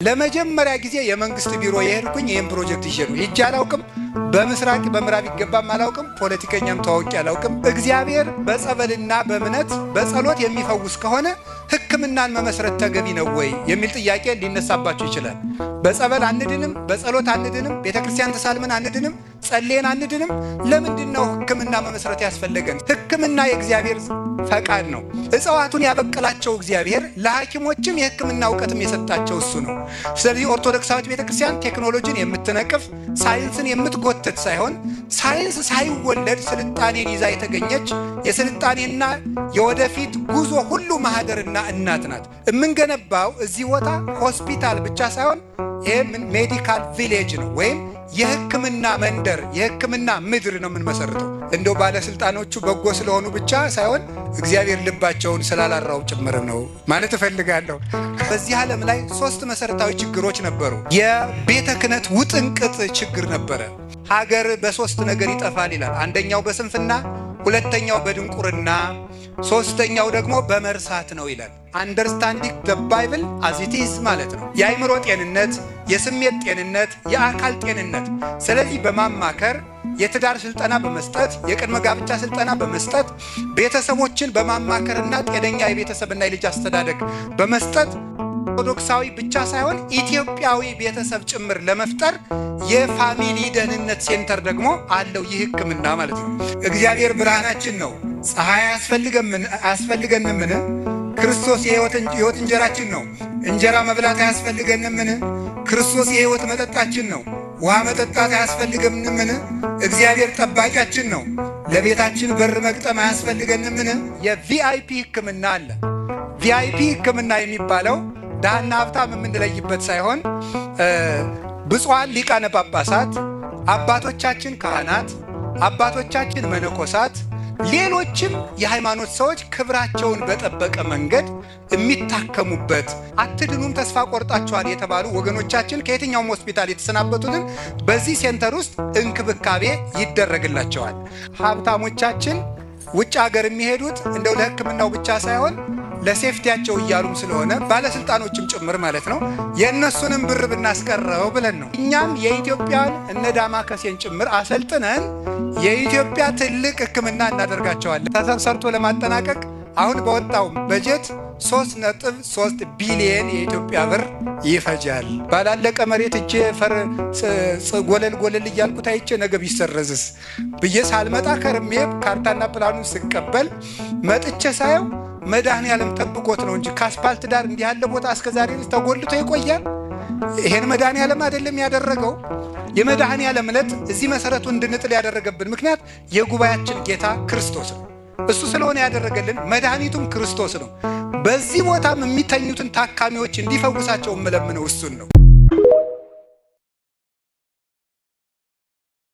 ለመጀመሪያ ጊዜ የመንግስት ቢሮ የሄድኩኝ ይሄን ፕሮጀክት ይዤ ነው። ይጃላውቅም በምስራቅ በምዕራብ ይገባም አላውቅም፣ ፖለቲከኛም ታውቂ አላውቅም። እግዚአብሔር በጸበልና በእምነት በጸሎት የሚፈውስ ከሆነ ሕክምናን መመስረት ተገቢ ነው ወይ የሚል ጥያቄ ሊነሳባችሁ ይችላል። በጸበል አንድንም፣ በጸሎት አንድንም፣ ቤተክርስቲያን ተሳልመን አንድንም፣ ጸልየን አንድንም። ለምንድነው ሕክምና መመስረት ያስፈልገን? ሕክምና የእግዚአብሔር ፈቃድ ነው። እጽዋቱን ያበቀላቸው እግዚአብሔር ለሐኪሞችም የሕክምና ዕውቀትም የሰጣቸው እሱ ነው። ስለዚህ ኦርቶዶክሳዊት ቤተክርስቲያን ቴክኖሎጂን የምትነቅፍ ሳይንስን የምትጎትት ሳይሆን ሳይንስ ሳይወለድ ስልጣኔን ይዛ የተገኘች የስልጣኔና የወደፊት ጉዞ ሁሉ ማህደርና እናት ናት። የምንገነባው እዚህ ቦታ ሆስፒታል ብቻ ሳይሆን ይሄ ሜዲካል ቪሌጅ ነው ወይም የሕክምና መንደር የሕክምና ምድር ነው የምንመሰርተው። እንደው ባለስልጣኖቹ በጎ ስለሆኑ ብቻ ሳይሆን እግዚአብሔር ልባቸውን ስላላራው ጭምር ነው ማለት እፈልጋለሁ። በዚህ ዓለም ላይ 3 መሰረታዊ ችግሮች ነበሩ። የቤተ ክህነት ውጥንቅጥ ችግር ነበረ። ሀገር በ3 ነገር ይጠፋል ይላል። አንደኛው በስንፍና፣ ሁለተኛው በድንቁርና፣ ሶስተኛው ደግሞ በመርሳት ነው ይላል። አንደርስታንዲንግ ዘ ባይብል አዝ ኢት ኢዝ ማለት ነው። የአእምሮ ጤንነት፣ የስሜት ጤንነት፣ የአካል ጤንነት። ስለዚህ በማማከር የትዳር ስልጠና በመስጠት የቅድመ ጋብቻ ስልጠና በመስጠት ቤተሰቦችን በማማከርና ጤነኛ የቤተሰብና የልጅ አስተዳደግ በመስጠት ኦርቶዶክሳዊ ብቻ ሳይሆን ኢትዮጵያዊ ቤተሰብ ጭምር ለመፍጠር የፋሚሊ ደህንነት ሴንተር ደግሞ አለው። ይህ ሕክምና ማለት ነው። እግዚአብሔር ብርሃናችን ነው። ፀሐይ አያስፈልገንምን? ክርስቶስ የሕይወት እንጀራችን ነው። እንጀራ መብላት አያስፈልገንምን? ክርስቶስ የሕይወት መጠጣችን ነው። ውሃ መጠጣት አያስፈልገንምን? እግዚአብሔር ጠባቂያችን ነው። ለቤታችን በር መግጠም አያስፈልገንምን? የቪአይፒ ሕክምና አለ። ቪአይፒ ሕክምና የሚባለው ድሃና ሀብታም የምንለይበት ሳይሆን ብፁዓን ሊቃነ ጳጳሳት፣ አባቶቻችን ካህናት፣ አባቶቻችን መነኮሳት፣ ሌሎችም የሃይማኖት ሰዎች ክብራቸውን በጠበቀ መንገድ የሚታከሙበት፣ አትድኑም ተስፋ ቆርጣችኋል የተባሉ ወገኖቻችን ከየትኛውም ሆስፒታል የተሰናበቱትን በዚህ ሴንተር ውስጥ እንክብካቤ ይደረግላቸዋል። ሀብታሞቻችን ውጭ ሀገር የሚሄዱት እንደው ለሕክምናው ብቻ ሳይሆን ለሴፍቲያቸው እያሉም ስለሆነ ባለስልጣኖችም ጭምር ማለት ነው። የእነሱንም ብር ብናስቀረው ብለን ነው። እኛም የኢትዮጵያን እነ ዳማከሴን ጭምር አሰልጥነን የኢትዮጵያ ትልቅ ሕክምና እናደርጋቸዋለን። ተሰርቶ ለማጠናቀቅ አሁን በወጣው በጀት 3.3 ቢሊየን የኢትዮጵያ ብር ይፈጃል። ባላለቀ መሬት እጄ ጎለል እያልኩ ታይቼ ነገ ቢሰረዝስ ብዬ ሳልመጣ ከርሜ ካርታና ፕላኑን ስቀበል መጥቼ ሳየው መድኃኔዓለም ጠብቆት ነው እንጂ ከአስፓልት ዳር እንዲህ ያለ ቦታ እስከዛሬ ተጎልቶ ይቆያል። ይሄን መድኃኔዓለም አይደለም ያደረገው። የመድኃኔዓለም ዕለት እዚህ መሰረቱን እንድንጥል ያደረገብን ምክንያት የጉባኤያችን ጌታ ክርስቶስ ነው። እሱ ስለሆነ ያደረገልን መድኃኒቱም ክርስቶስ ነው። በዚህ ቦታም የሚተኙትን ታካሚዎች እንዲፈውሳቸው የምለምነው እሱን ነው።